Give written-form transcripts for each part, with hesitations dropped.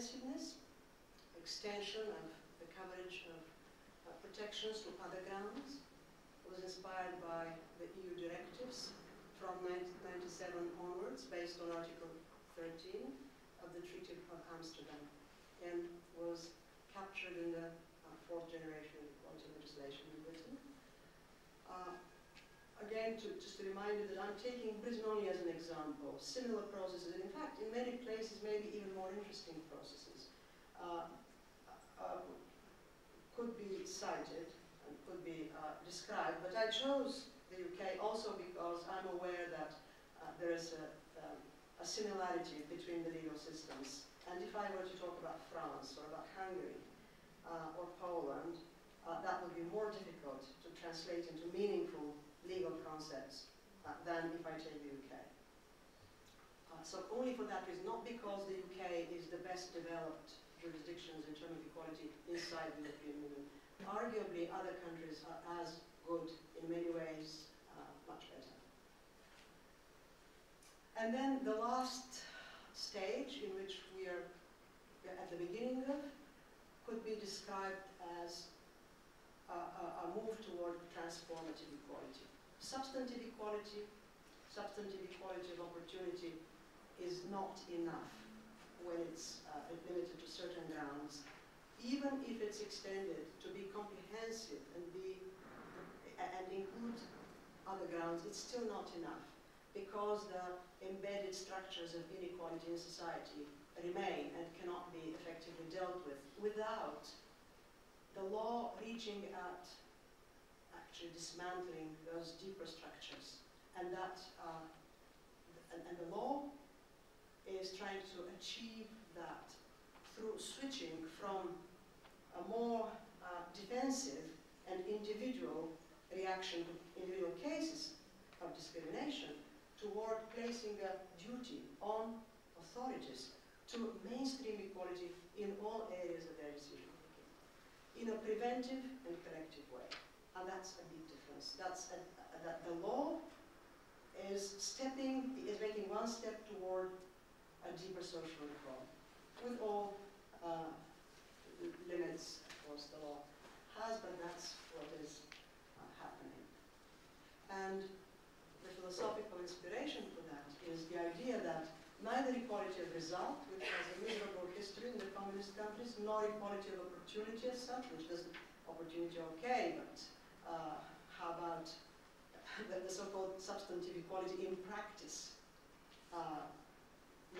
comprehensiveness, extension of the coverage of protections to other grounds. It was inspired by the EU directives from 1997 onwards, based on Article 13 of the Treaty of Amsterdam, and was captured in the fourth generation equality legislation in Britain. Again, just to remind you that I'm taking Britain only as an example. Similar processes, and in fact, in many places, maybe even more interesting processes, could be cited and could be described. But I chose the UK also because I'm aware that there is a similarity between the legal systems. And if I were to talk about France or about Hungary or Poland, that would be more difficult to translate into meaningful legal concepts than if I take the UK. So only for that reason, not because the UK is the best developed jurisdictions in terms of equality inside the European Union. Arguably, other countries are as good, in many ways, much better. And then the last stage, in which we are at the beginning of, could be described as a move toward transformative equality. Substantive equality of opportunity is not enough when it's limited to certain grounds. Even if it's extended to be comprehensive and include other grounds, it's still not enough, because the embedded structures of inequality in society remain and cannot be effectively dealt with without the law reaching at actually dismantling those deeper structures. And that and the law is trying to achieve that through switching from a more defensive and individual reaction to individual cases of discrimination toward placing a duty on authorities to mainstream equality in all areas of their decision making, in a preventive and corrective way. And that's a big difference. That's that the law is making one step toward a deeper social reform, with all limits, of course, the law has, but that's what is happening. And the philosophical inspiration for that is the idea that neither equality of result, which has a miserable history in the communist countries, nor equality of opportunity as such, which doesn't, opportunity okay, but how about the so-called substantive equality in practice?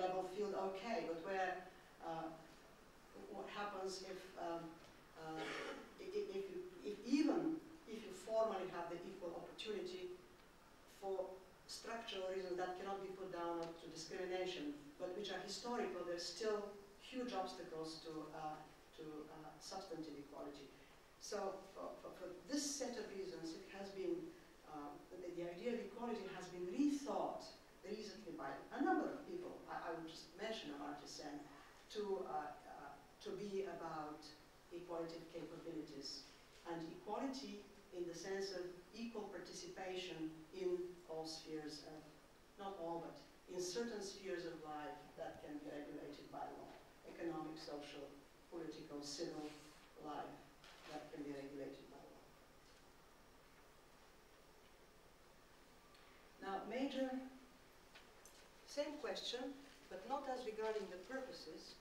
Level field okay, but where what happens if even if you formally have the equal opportunity, for structural reasons that cannot be put down to discrimination, but which are historical, there's still huge obstacles to substantive equality. So for this set of reasons, it has been, the idea of equality has been rethought recently by a number of people. I would just mention Amartya Sen, to be about equality of capabilities and equality in the sense of equal participation in all spheres of, not all, but in certain spheres of life that can be regulated by law. Economic, social, political, civil life that can be regulated by law. Now, same question, but not as regarding the purposes,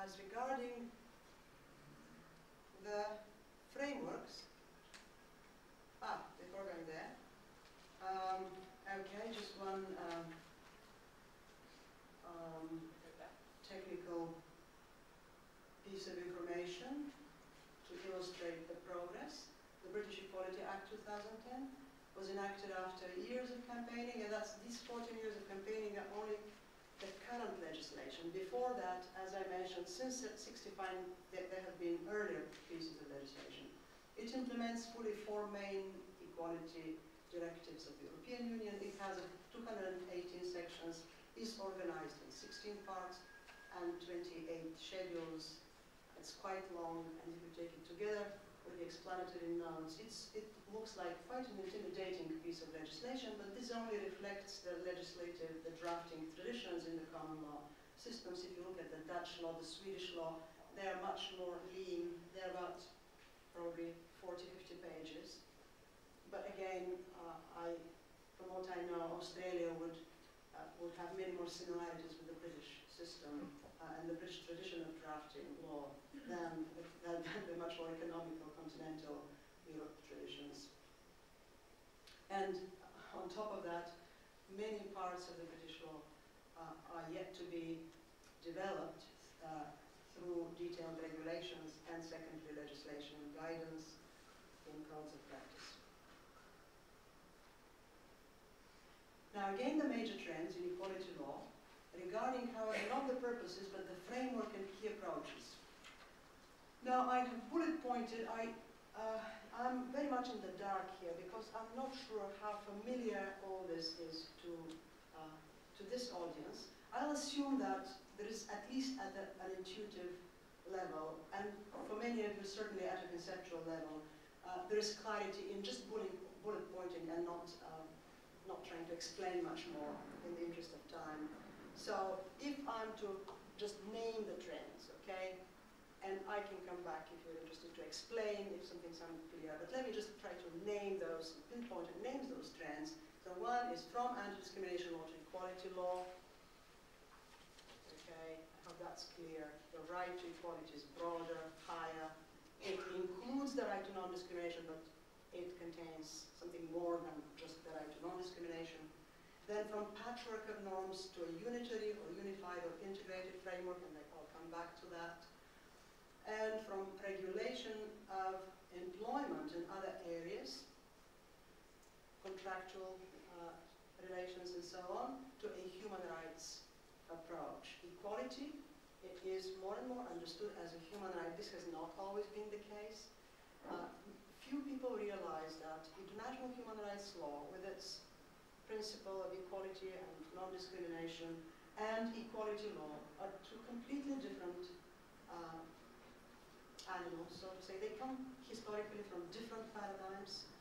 as regarding the frameworks. Before going there, okay, just one technical piece of information to illustrate the progress. The British Equality Act 2010 was enacted after years of campaigning, and that's these 14 years of campaigning are only the current legislation. Before that, as I mentioned, since 1965, there have been earlier pieces of legislation. It implements fully 4 main equality directives of the European Union. It has 218 sections, is organized in 16 parts and 28 schedules. It's quite long, and if you take it together with the explanatory notes, it looks like quite an intimidating piece of legislation, but this only reflects the drafting traditions in the common law systems, if you look at the Dutch law, the Swedish law, they are much more lean. They're about probably 40, 50 pages. But again, from what I know, Australia would have many more similarities with the British system and the British tradition of drafting law than the much more economical continental Europe traditions. And on top of that, many parts of the British law are yet to be developed through detailed regulations and secondary legislation and guidance in codes of practice. Now again, the major trends in equality law regarding, however, not the purposes but the framework and key approaches. Now I have bullet pointed, I'm very much in the dark here because I'm not sure how familiar all this is to this audience. I'll assume that there is, at least at an intuitive level, and for many of you certainly at a conceptual level, there is clarity in just bullet pointing and not trying to explain much more in the interest of time. So if I'm to just name the trends, okay, and I can come back if you're interested to explain if something's unclear, but let me just try to name those, pinpoint and name those trends. So one is from anti-discrimination law to equality law. Okay, I hope that's clear. The right to equality is broader, higher. It includes the right to non-discrimination, but it contains something more than just the right to non-discrimination. Then from patchwork of norms to a unitary or unified or integrated framework, and I'll come back to that. And from regulation of employment in other areas, contractual relations and so on, to a human rights approach. Equality, it is more and more understood as a human right. This has not always been the case. Few people realize that international human rights law, with its principle of equality and non-discrimination, and equality law are two completely different animals, so to say. They come historically from different paradigms.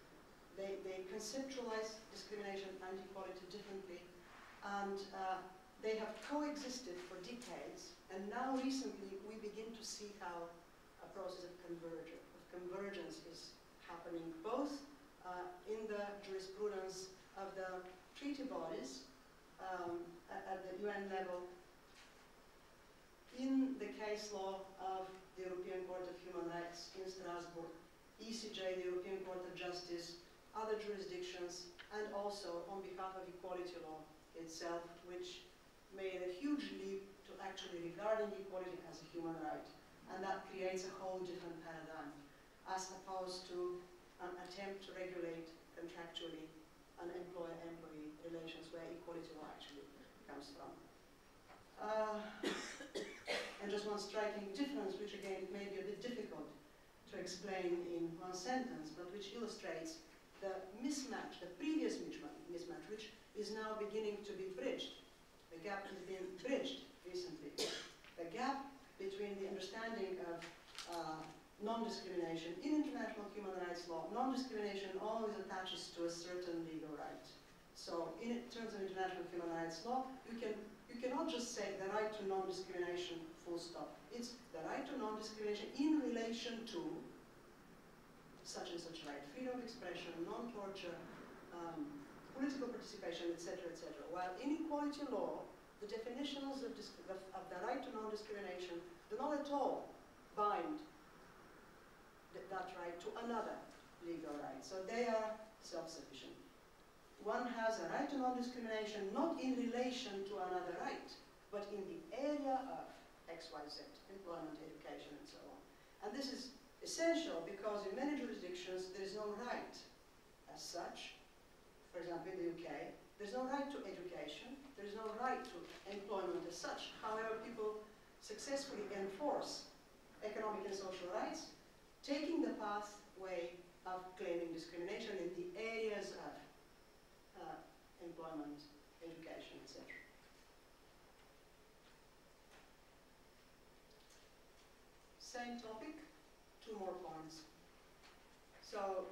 They conceptualize discrimination and equality differently, and they have coexisted for decades, and now recently we begin to see how a process of convergence is happening, both in the jurisprudence of the treaty bodies at the UN level, in the case law of the European Court of Human Rights in Strasbourg, ECJ, the European Court of Justice, other jurisdictions, and also on behalf of equality law itself, which made a huge leap to actually regarding equality as a human right. And that creates a whole different paradigm, as opposed to an attempt to regulate contractually an employer-employee relations where equality law actually comes from. And just one striking difference, which again may be a bit difficult to explain in one sentence, but which illustrates the mismatch, the previous mismatch, which is now beginning to be bridged. The gap has been bridged recently. The gap between the understanding of non-discrimination in international human rights law. Non-discrimination always attaches to a certain legal right. So in terms of international human rights law, you cannot just say the right to non-discrimination, full stop. It's the right to non-discrimination in relation to such and such right, freedom of expression, non-torture, political participation, etc., etc. While in equality law, the definitions of the right to non-discrimination do not at all bind that right to another legal right. So they are self-sufficient. One has a right to non-discrimination not in relation to another right, but in the area of XYZ, employment, education, and so on. And this is essential because in many jurisdictions there is no right as such. For example, in the UK, there's no right to education, there is no right to employment as such. However, people successfully enforce economic and social rights, taking the pathway of claiming discrimination in the areas of employment, education, etc. Same topic, two more points. So,